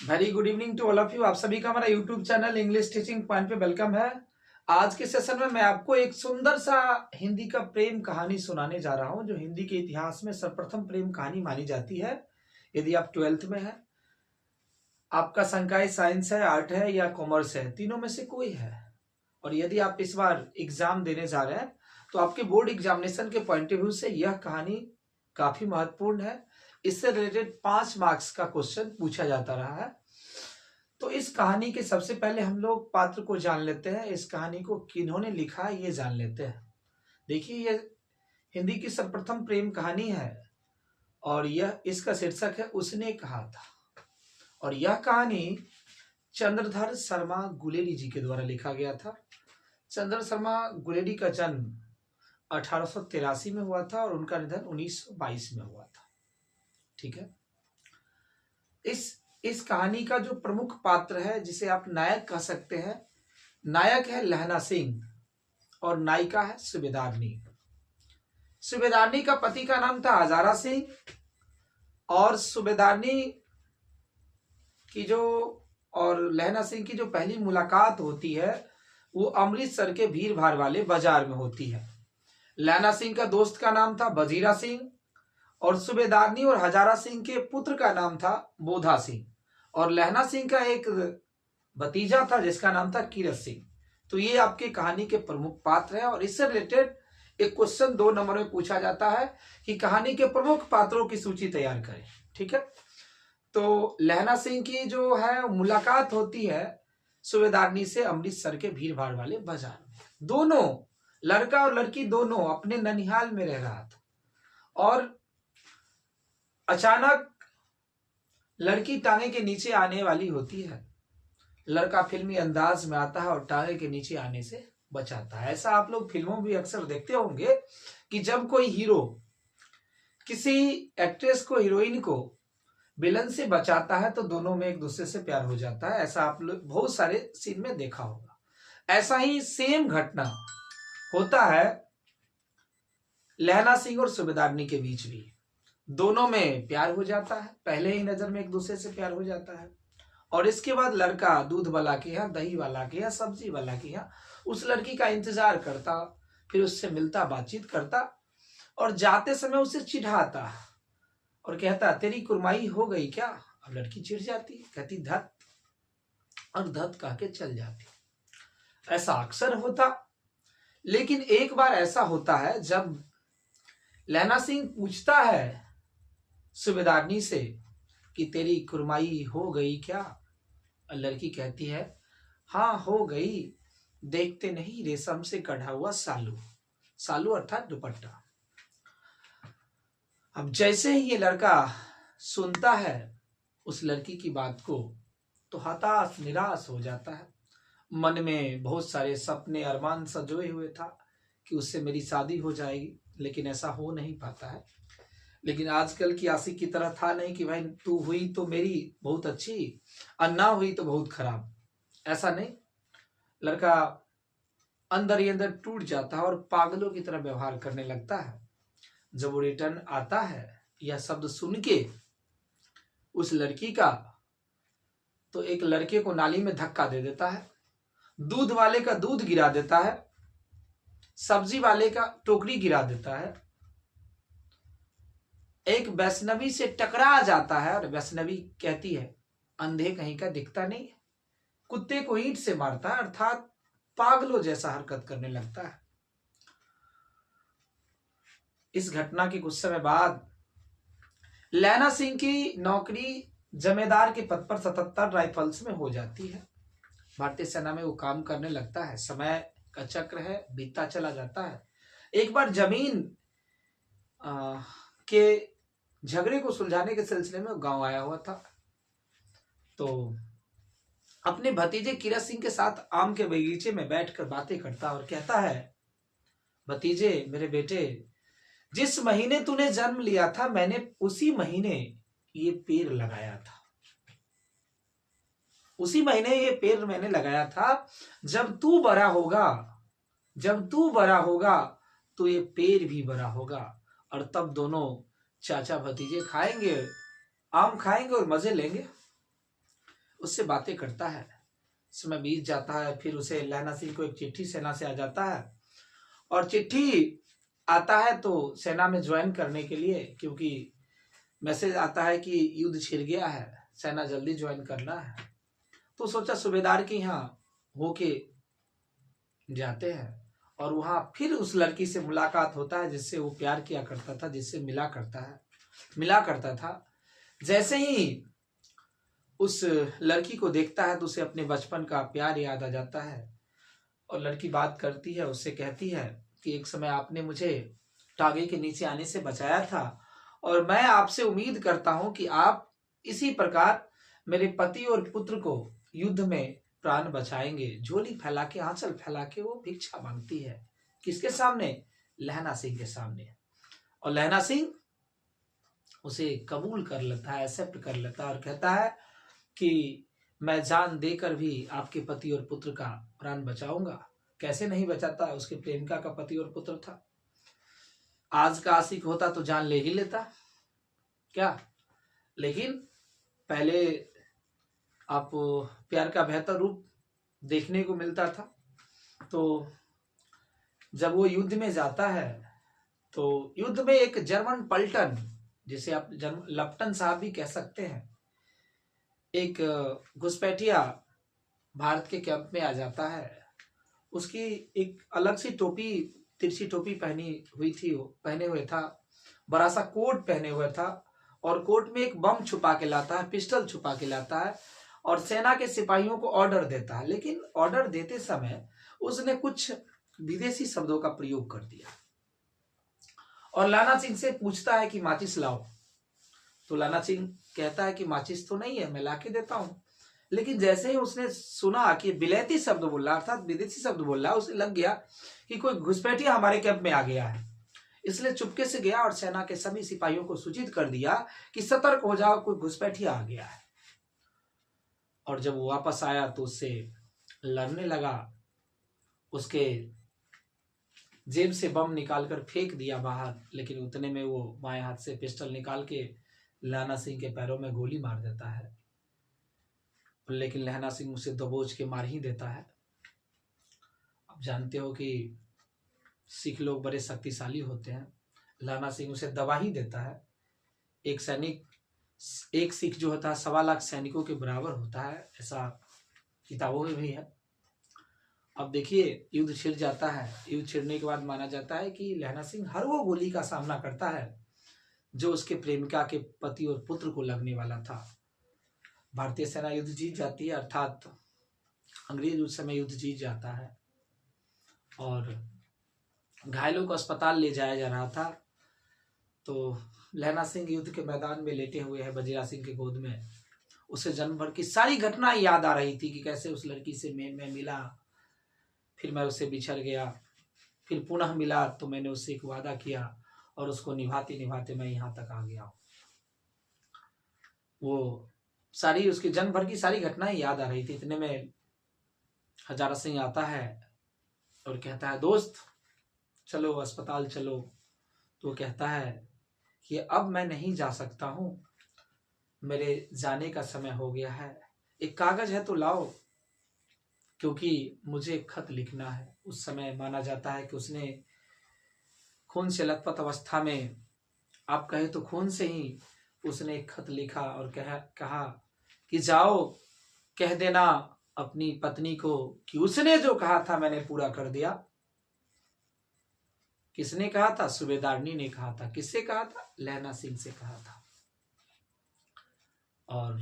Very good evening to all of you. आप सभी का हमारा YouTube channel English teaching point पे वेलकम है। आज के सेशन में मैं आपको एक सुंदर सा हिंदी का प्रेम कहानी सुनाने जा रहा हूं, जो हिंदी के इतिहास में सर्वप्रथम प्रेम कहानी मानी जाती है। यदि आप 12th में है, आपका संकाय साइंस है, आर्ट है या कॉमर्स है, तीनों में से कोई है, और यदि आप इस बार एग्जाम देने जा रहे हैं तो आपके बोर्ड एग्जामिनेशन के पॉइंट ऑफ व्यू से यह कहानी काफी महत्वपूर्ण है। इससे रिलेटेड 5 मार्क्स का क्वेश्चन पूछा जाता रहा है। तो इस कहानी के सबसे पहले हम लोग पात्र को जान लेते हैं। इस कहानी को किन्होंने लिखा ये जान लेते हैं। देखिए, ये हिंदी की सर्वप्रथम प्रेम कहानी है और यह इसका शीर्षक है उसने कहा था। और यह कहानी चंद्रधर शर्मा गुलेरी जी के द्वारा लिखा गया था। चंद्र शर्मा गुलेरी का जन्म 1883 में हुआ था और उनका निधन 1922 में हुआ था। ठीक है। इस कहानी का जो प्रमुख पात्र है, जिसे आप नायक कह सकते हैं, नायक है लहना सिंह और नायिका है सूबेदारनी। सूबेदारनी का पति का नाम था हजारा सिंह और सूबेदारनी की जो और लहना सिंह की जो पहली मुलाकात होती है वो अमृतसर के भीड़ भाड़ वाले बाजार में होती है। लहना सिंह का दोस्त का नाम था बजीरा सिंह और सूबेदारनी और हजारा सिंह के पुत्र का नाम था बोधा सिंह और लहना सिंह का एक भतीजा था जिसका नाम था कीरत सिंह। तो ये आपके कहानी के प्रमुख पात्र है और इससे रिलेटेड एक क्वेश्चन 2 नंबर में पूछा जाता है कि कहानी के प्रमुख पात्रों की सूची तैयार करें। ठीक है। तो लहना सिंह की जो है मुलाकात होती है सूबेदारनी से अमृतसर के भीड़ भाड़ वाले बाजार में। दोनों, लड़का और लड़की दोनों अपने ननिहाल में रह रहा था और अचानक लड़की टांगे के नीचे आने वाली होती है। लड़का फिल्मी अंदाज में आता है और टांगे के नीचे आने से बचाता है। ऐसा आप लोग फिल्मों में भी अक्सर देखते होंगे कि जब कोई हीरो किसी एक्ट्रेस को, हीरोइन को विलन से बचाता है तो दोनों में एक दूसरे से प्यार हो जाता है। ऐसा आप लोग बहुत सारे सीन में देखा होगा। ऐसा ही सेम घटना होता है लहना सिंह और सूबेदारनी के बीच भी। दोनों में प्यार हो जाता है, पहले ही नजर में एक दूसरे से प्यार हो जाता है और इसके बाद लड़का दूध वाला के यहाँ, दही वाला के यहाँ, सब्जी वाला के यहाँ उस लड़की का इंतजार करता, फिर उससे मिलता, बातचीत करता और जाते समय उसे चिढ़ाता और कहता तेरी कुरमाई हो गई क्या। अब लड़की चिढ़ जाती, कहती धत, और धत कह के चल जाती। ऐसा अक्सर होता। लेकिन एक बार ऐसा होता है जब लहना सिंह पूछता है सूबेदारनी से कि तेरी कुरमाई हो गई क्या। लड़की कहती है हाँ हो गई, देखते नहीं रेशम से कढ़ा हुआ सालू। सालू अर्थात दुपट्टा। अब जैसे ही ये लड़का सुनता है उस लड़की की बात को तो हताश निराश हो जाता है। मन में बहुत सारे सपने अरमान सजोए हुए था कि उससे मेरी शादी हो जाएगी, लेकिन ऐसा हो नहीं पाता है। लेकिन आजकल की आशिक की तरह था नहीं कि भाई तू हुई तो मेरी बहुत अच्छी और ना हुई तो बहुत खराब। ऐसा नहीं। लड़का अंदर ही अंदर टूट जाता है और पागलों की तरह व्यवहार करने लगता है। जब वो रिटर्न आता है यह शब्द सुन के उस लड़की का, तो एक लड़के को नाली में धक्का दे देता है, दूध वाले का दूध गिरा देता है, सब्जी वाले का टोकरी गिरा देता है, एक वैष्णवी से टकरा जाता है और वैष्णवी कहती है अंधे कहीं का दिखता नहीं। कुत्ते को ईंट से मारता है, अर्थात पागलों जैसा हरकत करने लगता है। इस घटना के कुछ समय बाद लहना सिंह की नौकरी जमींदार के पद पर 77 राइफल्स में हो जाती है। भारतीय सेना में वो काम करने लगता है। समय का चक्र है, बीतता चला जाता है। एक बार जमीन के झगड़े को सुलझाने के सिलसिले में गांव आया हुआ था, तो अपने भतीजे कीरत सिंह के साथ आम के बगीचे में बैठकर बातें करता और कहता है भतीजे, मेरे बेटे, जिस महीने तूने जन्म लिया था मैंने उसी महीने ये पेड़ लगाया था। उसी महीने ये पेड़ मैंने लगाया था। जब तू बड़ा होगा, जब तू बड़ा होगा तो ये पेड़ भी बड़ा होगा और तब दोनों चाचा भतीजे खाएंगे, आम खाएंगे और मजे लेंगे। उससे बातें करता है। समय बीत जाता है, फिर उसे लहना सिंह को एक चिट्ठी सेना से आ जाता है, और चिट्ठी आता है तो सेना में ज्वाइन करने के लिए, क्योंकि मैसेज आता है कि युद्ध छिड़ गया है, सेना जल्दी ज्वाइन करना है। तो सोचा सूबेदार के यहाँ होके जाते हैं, और वहां फिर उस लड़की से मुलाकात होता है जिससे वो प्यार किया करता था, जिससे मिला करता था। जैसे ही उस लड़की को देखता है तो उसे अपने बचपन का प्यार याद आ जाता है, और लड़की बात करती है, उससे कहती है कि एक समय आपने मुझे टांगे के नीचे आने से बचाया था, और मैं आपसे उम्मीद करता हूं कि आप इसी प्रकार मेरे पति और पुत्र को युद्ध में प्राण बचाएंगे। झोली फैला के, आंचल फैला के वो भिक्षा मांगती है। किसके सामने? लहना सिंह के सामने। और लहना सिंह उसे कबूल कर लेता है, एक्सेप्ट कर लेता है, और कहता है कि मैं जान देकर भी आपके पति और पुत्र का प्राण बचाऊंगा। कैसे नहीं बचाता? उसके प्रेमिका का पति और पुत्र था। आज का आशिक होता तो जान ले ही लेता क्या? लेकिन पहले आप प्यार का बेहतर रूप देखने को मिलता था। तो जब वो युद्ध में जाता है तो युद्ध में एक जर्मन पलटन, जिसे आप लप्टन साहब भी कह सकते हैं, एक घुसपैठिया भारत के कैंप में आ जाता है। उसकी एक अलग सी टोपी, तिरछी टोपी पहने हुए था, बड़ा सा कोट पहने हुए था, और कोट में एक बम छुपा के लाता है, पिस्टल छुपा के लाता है, और सेना के सिपाहियों को ऑर्डर देता है। लेकिन ऑर्डर देते समय उसने कुछ विदेशी शब्दों का प्रयोग कर दिया, और लाना सिंह से पूछता है कि माचिस लाओ। तो लाना सिंह कहता है कि माचिस तो नहीं है, मैं लाके देता हूं। लेकिन जैसे ही उसने सुना कि बिलेती शब्द बोल रहा, अर्थात विदेशी शब्द बोल रहा, उसे लग गया कि कोई घुसपैठिया हमारे कैंप में आ गया है। इसलिए चुपके से गया और सेना के सभी सिपाहियों को सूचित कर दिया कि सतर्क हो जाओ, कोई घुसपैठिया आ गया है। और जब वो वापस आया तो उससे लड़ने लगा। उसके जेब से बम निकालकर फेंक दिया बाहर, लेकिन उतने में वो बाएं हाथ से पिस्टल निकाल के लहना सिंह के पैरों में गोली मार देता है। लेकिन लहना सिंह उसे दबोच के मार ही देता है। अब जानते हो कि सिख लोग बड़े शक्तिशाली होते हैं। लहना सिंह उसे दबा ही देता है। एक सिख जो होता है 1.25 लाख सैनिकों के बराबर होता है, ऐसा किताबों में भी है। अब देखिए, युद्ध छिड़ जाता है। युद्ध छिड़ने के बाद माना जाता है कि लहना सिंह हर वो गोली का सामना करता है जो उसके प्रेमिका के पति और पुत्र को लगने वाला था। भारतीय सेना युद्ध जीत जाती है, अर्थात अंग्रेज उस समय युद्ध जीत जाता है, और घायलों को अस्पताल ले जाया जा रहा था। तो लहना सिंह युद्ध के मैदान में लेटे हुए हैं बजीरा सिंह के गोद में। उसे जन्म भर की सारी घटनाएं याद आ रही थी कि कैसे उस लड़की से मैं मिला, फिर मैं उससे बिछड़ गया, फिर पुनः मिला तो मैंने उससे एक वादा किया, और उसको निभाते निभाते मैं यहाँ तक आ गया। वो सारी उसके जन्म भर की सारी घटनाएं याद आ रही थी। इतने में हजारा सिंह आता है और कहता है, दोस्त चलो अस्पताल चलो। तो कहता है कि अब मैं नहीं जा सकता हूं, मेरे जाने का समय हो गया है। एक कागज है तो लाओ, क्योंकि मुझे खत लिखना है। उस समय माना जाता है कि उसने खून से लथपथ अवस्था में, आप कहे तो खून से ही, उसने एक खत लिखा और कहा कि जाओ कह देना अपनी पत्नी को कि उसने जो कहा था मैंने पूरा कर दिया। किसने कहा था? सूबेदारनी ने कहा था। किससे कहा था? लहना सिंह से कहा था। और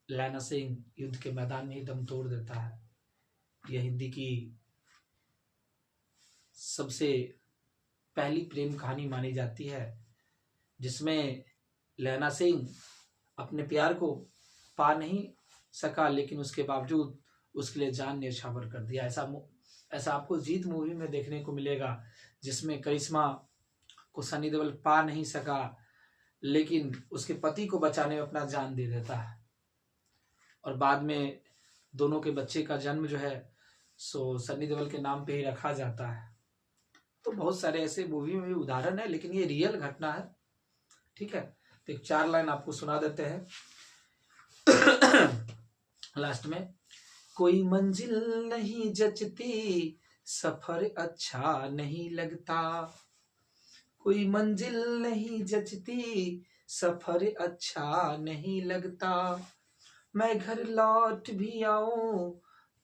लहना सिंह युद्ध के मैदान में ही दम तोड़ देता है। यह हिंदी की सबसे पहली प्रेम कहानी मानी जाती है, जिसमें लहना सिंह अपने प्यार को पा नहीं सका, लेकिन उसके बावजूद उसके लिए जान न्यौछावर कर दिया। ऐसा आपको जीत मूवी में देखने को मिलेगा, जिसमें करिश्मा को सनी देओल पा नहीं सका, लेकिन उसके पति को बचाने में अपना जान दे देता है, और बाद में दोनों के बच्चे का जन्म जो है सो सनी देओल के नाम पे ही रखा जाता है। तो बहुत सारे ऐसे मूवी में भी उदाहरण है, लेकिन ये रियल घटना है। ठीक है, तो एक 4 लाइन आपको सुना देते हैं। लास्ट में, कोई मंजिल नहीं जचती, सफर अच्छा नहीं लगता। कोई मंजिल नहीं जचती, सफर अच्छा नहीं लगता। मैं घर लौट भी आऊं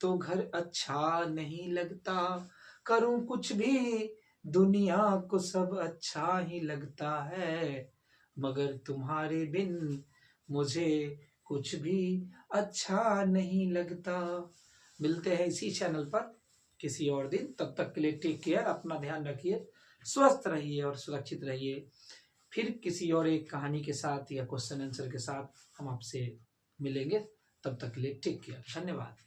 तो घर अच्छा नहीं लगता। करूं कुछ भी दुनिया को सब अच्छा ही लगता है, मगर तुम्हारे बिन मुझे कुछ भी अच्छा नहीं लगता। मिलते हैं इसी चैनल पर किसी और दिन, तब तक के लिए टेक केयर, अपना ध्यान रखिए, स्वस्थ रहिए और सुरक्षित रहिए। फिर किसी और एक कहानी के साथ या क्वेश्चन आंसर के साथ हम आपसे मिलेंगे। तब तक के लिए टेक केयर, धन्यवाद।